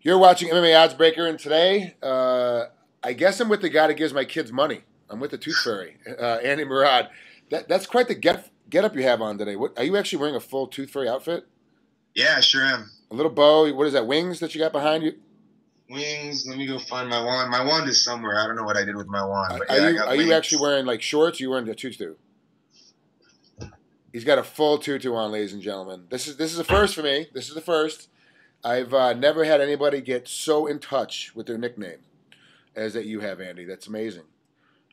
You're watching MMA Oddsbreaker, and today, I guess I'm with the guy that gives my kids money. I'm with the Tooth Fairy, Andy Murad. That's quite the get up you have on today. What, are you actually wearing a full Tooth Fairy outfit? Yeah, I sure am. A little bow. What is that? Wings that you got behind you? Wings. Let me go find my wand. My wand is somewhere. I don't know what I did with my wand. But are yeah, you I got are wings. you actually wearing like shorts? Or you wearing the tutu? He's got a full tutu on, ladies and gentlemen. This is a first for me. This is the first. I've never had anybody get so in touch with their nickname as that you have, Andy. That's amazing.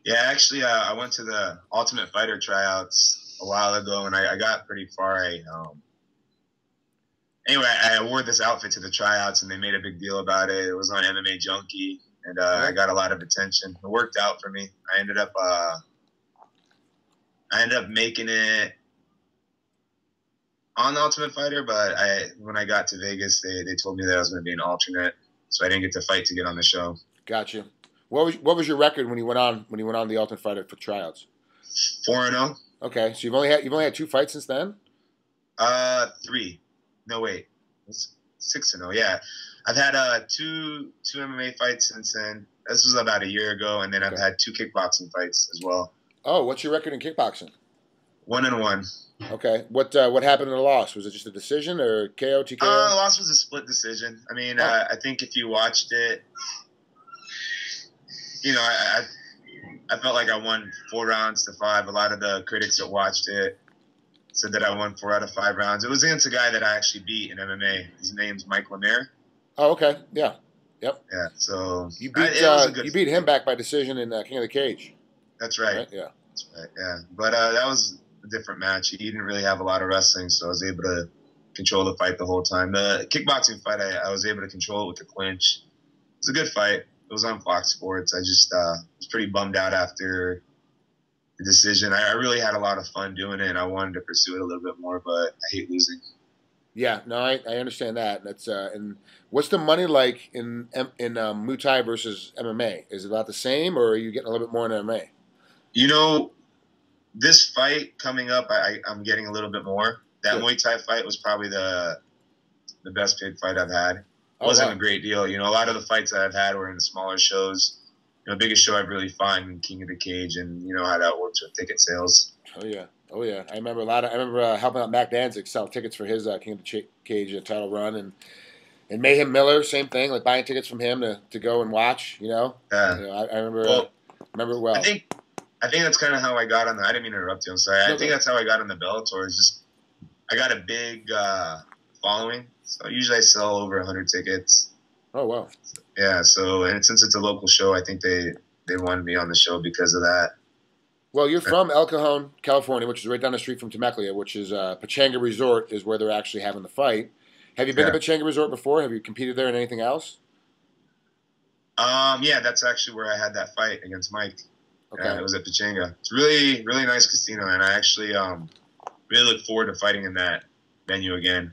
Yeah, actually, I went to the Ultimate Fighter tryouts a while ago, and I got pretty far. Anyway, I wore this outfit to the tryouts, and they made a big deal about it. It was on MMA Junkie, and I got a lot of attention. It worked out for me. I ended up making it on the Ultimate Fighter, but when I got to Vegas, they told me that I was going to be an alternate, so I didn't get to fight to get on the show. Gotcha. What was your record when you went on the Ultimate Fighter for tryouts? 4-0. Okay, so you've only had 2 fights since then? 3. No, wait. It's 6-0. Yeah, I've had two MMA fights since then. This was about a year ago, and then I've had 2 kickboxing fights as well. Oh, what's your record in kickboxing? 1-1. Okay. What happened in the loss? Was it just a decision or KO, TKO? The loss was a split decision. I mean, I think if you watched it, you know, I felt like I won 4 rounds to 5. A lot of the critics that watched it said that I won 4 out of 5 rounds. It was against a guy that I actually beat in MMA. His name's Mike Lemaire. Oh, okay. Yeah. Yep. Yeah. So you beat him back by decision in King of the Cage. That's right. Yeah. That's right. Yeah. But that was a different match. He didn't really have a lot of wrestling, so I was able to control the fight the whole time. The kickboxing fight, I was able to control it with the clinch. It was a good fight. It was on Fox Sports. I just was pretty bummed out after the decision. I really had a lot of fun doing it, and I wanted to pursue it a little bit more, but I hate losing. Yeah, no, I understand that. That's and what's the money like in Muay Thai versus MMA? Is it about the same, or are you getting a little bit more in MMA? You know, this fight coming up, I'm getting a little bit more. That Muay Thai fight was probably the best paid fight I've had. It wasn't a great deal. You know, a lot of the fights that I've had were in the smaller shows. You know, the biggest show I've really fought in King of the Cage, and you know how that works with ticket sales. Oh yeah. I remember helping out Mac Danzig sell tickets for his King of the Cage title run, and Mayhem Miller, same thing, like buying tickets from him to go and watch. You know. Yeah. You know, I remember it well. I think that's kind of how I got on the. I didn't mean to interrupt you. I'm sorry. I think that's how I got on the Bellator. Is just I got a big following, so usually I sell over 100 tickets. Oh wow. Yeah. So and since it's a local show, I think they wanted me on the show because of that. Well, you're from El Cajon, California, which is right down the street from Temecula, which is Pechanga Resort is where they're actually having the fight. Have you been to Pechanga Resort before? Have you competed there in anything else? Yeah, that's actually where I had that fight against Mike. Okay. It was at Pechanga. It's really, really nice casino, and I actually really look forward to fighting in that venue again.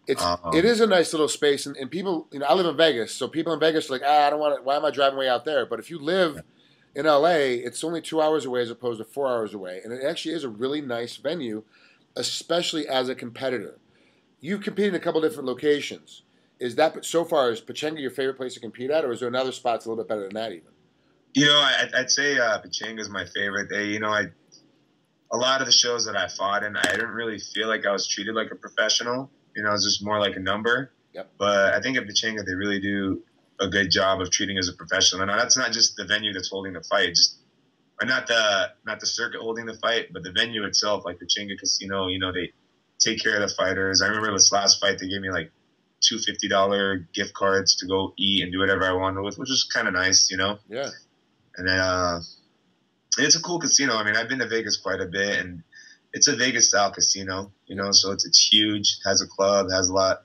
It is a nice little space, and people, you know, I live in Vegas, so people in Vegas are like, I don't want to. Why am I driving way out there? But if you live in LA, it's only 2 hours away as opposed to 4 hours away, and it actually is a really nice venue, especially as a competitor. You've competed in a couple different locations. Is Pechanga your favorite place to compete at, or is there another spot that's a little bit better than that even? You know, I'd say Pechanga is my favorite. A lot of the shows that I fought in, I didn't really feel like I was treated like a professional. You know, it was just more like a number. Yep. But I think at Pechanga, they really do a good job of treating as a professional. And that's not just the venue that's holding the fight, or not the circuit holding the fight, but the venue itself, like Pechanga Casino. You know, they take care of the fighters. I remember this last fight, they gave me like $2 $50 gift cards to go eat and do whatever I wanted with, which was kind of nice, you know. Yeah. And then it's a cool casino. I mean, I've been to Vegas quite a bit, and it's a Vegas-style casino, you know, so it's huge, has a club, has a lot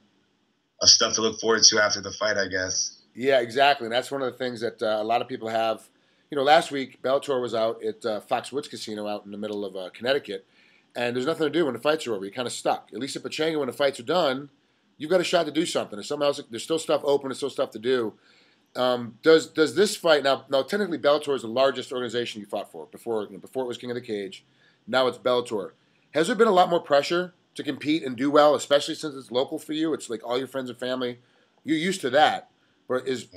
of stuff to look forward to after the fight, I guess. Yeah, exactly. And that's one of the things that a lot of people have. You know, last week, Bellator was out at Foxwoods Casino out in the middle of Connecticut, and there's nothing to do when the fights are over. You're kind of stuck. At least at Pechanga, when the fights are done, you've got a shot to do something. There's still stuff open. There's still stuff to do. Does this fight now? Technically, Bellator is the largest organization you fought for before it was King of the Cage. Now it's Bellator. Has there been a lot more pressure to compete and do well, especially since it's local for you? It's like all your friends and family. You're used to that.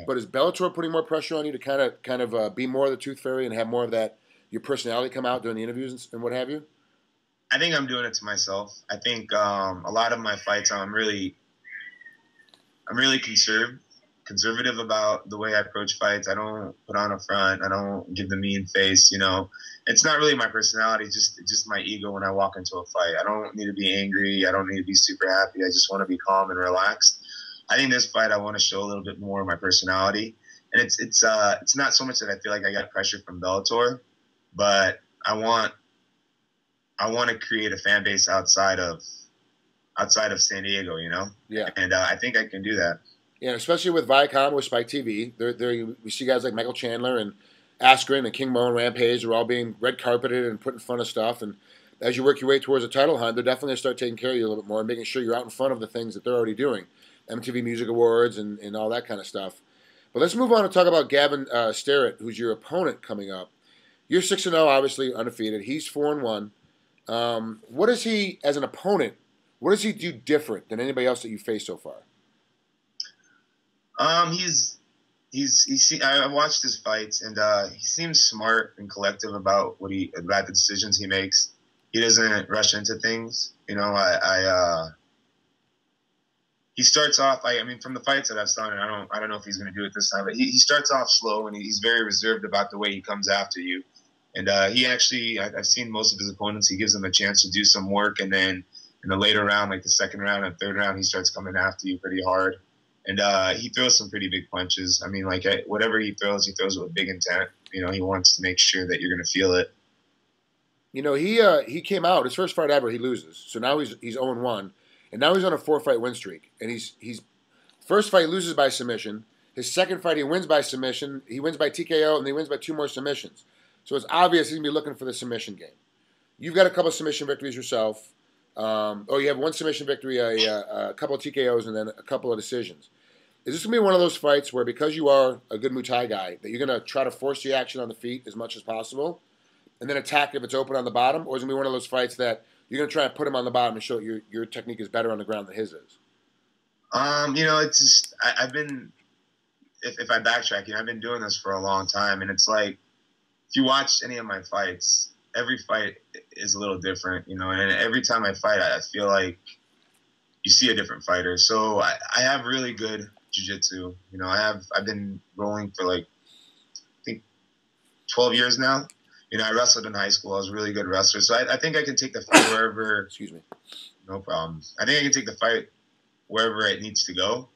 But is Bellator putting more pressure on you to kind of be more of the tooth fairy and have more of that your personality come out during the interviews and what have you? I think I'm doing it to myself. I think a lot of my fights, I'm really conservative about the way I approach fights. I don't put on a front. I don't give the mean face. It's not really my personality. It's just my ego when I walk into a fight. I don't need to be angry. I don't need to be super happy. I just want to be calm and relaxed. I think this fight, I want to show a little bit more of my personality. And it's not so much that I feel like I got pressure from Bellator, but I want to create a fan base outside of San Diego, Yeah. And I think I can do that. Yeah, especially with Viacom with Spike TV. We see guys like Michael Chandler and Askren and King Mo and Rampage are all being red carpeted and put in front of stuff. And as you work your way towards a title hunt, they're definitely going to start taking care of you a little bit more and making sure you're out in front of the things that they're already doing. MTV Music Awards and all that kind of stuff. But let's move on and talk about Gavin Sterritt, who's your opponent coming up. You're 6-0, obviously undefeated. He's 4-1. What is he, as an opponent, what does he do different than anybody else that you've faced so far? I watched his fights, and he seems smart and collective about the decisions he makes. He doesn't rush into things. He starts off. I mean, from the fights that I've seen, and I don't know if he's going to do it this time, but he starts off slow, and he's very reserved about the way he comes after you. And I've seen most of his opponents. He gives them a chance to do some work, and then in the later round, like the second round and third round, he starts coming after you pretty hard. And he throws some pretty big punches. I mean, like whatever he throws with big intent. He wants to make sure that you're going to feel it. He came out, his first fight ever, he loses. So now he's 0-1. And now he's on a 4-fight win streak. And he's first fight he loses by submission. His second fight he wins by submission. He wins by TKO, and he wins by 2 more submissions. So it's obvious he's going to be looking for the submission game. You've got a couple of submission victories yourself. You have 1 submission victory, a couple of TKOs, and then a couple of decisions. Is this going to be one of those fights where, because you are a good Muay Thai guy, that you're going to try to force the action on the feet as much as possible and then attack if it's open on the bottom? Or is it going to be one of those fights that you're going to try and put him on the bottom and show that your technique is better on the ground than his is? It's just I've been, if I backtrack, I've been doing this for a long time. And it's like, if you watch any of my fights, every fight is a little different, and every time I fight, I feel like you see a different fighter. So I have really good jiu-jitsu. I've been rolling for I think 12 years now. I wrestled in high school. I was a really good wrestler. So I think I can take the fight wherever. Excuse me. No problem. I think I can take the fight wherever it needs to go.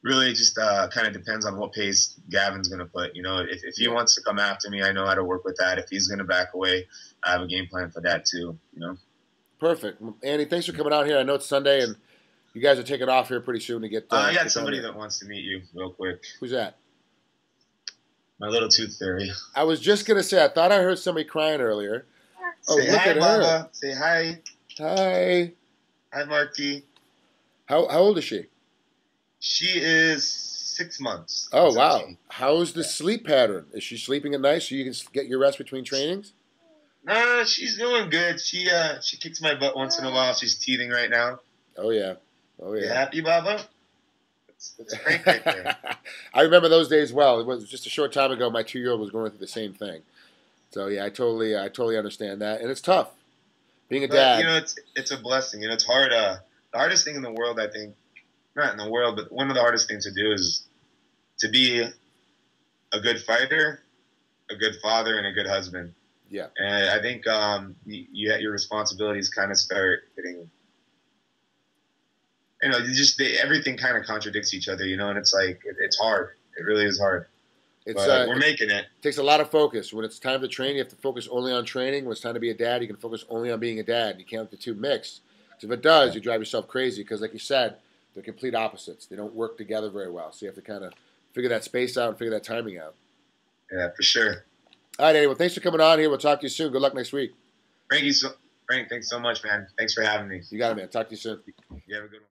Really just kind of depends on what pace Gavin's going to put. If he wants to come after me, I know how to work with that. If he's going to back away, I have a game plan for that too. Perfect. Andy, thanks for coming out here. I know it's Sunday, and you guys are taking off here pretty soon to get. I got somebody that wants to meet you real quick. Who's that? My little tooth fairy. I was just going to say, I thought I heard somebody crying earlier. Say look hi, at Mama. her. Say hi. Hi. Hi, Marky. How old is she? She is 6 months. Oh, wow. How's the sleep pattern? Is she sleeping at night so you can get your rest between trainings? Nah, she's doing good. She kicks my butt once in a while. She's teething right now. Oh, yeah. You happy, Baba? It's Frank right there. I remember those days well. It was just a short time ago. My 2-year-old was going through the same thing. So yeah, I totally understand that, and it's tough being a dad. It's a blessing. It's hard. The hardest thing in the world, I think, not in the world, but one of the hardest things to do is to be a good fighter, a good father, and a good husband. Yeah. And I think your responsibilities kind of start getting. Everything kind of contradicts each other, and it's like, it's hard. It really is hard. But we're making it. It takes a lot of focus. When it's time to train, you have to focus only on training. When it's time to be a dad, you can focus only on being a dad. You can't have the two mix. Because if it does, you drive yourself crazy. Because like you said, they're complete opposites. They don't work together very well. So you have to kind of figure that space out and figure that timing out. Yeah, for sure. All right, Andy. Well, thanks for coming on here. We'll talk to you soon. Good luck next week. Frank, thanks so much, man. Thanks for having me. You got it, man. Talk to you soon. You have a good one.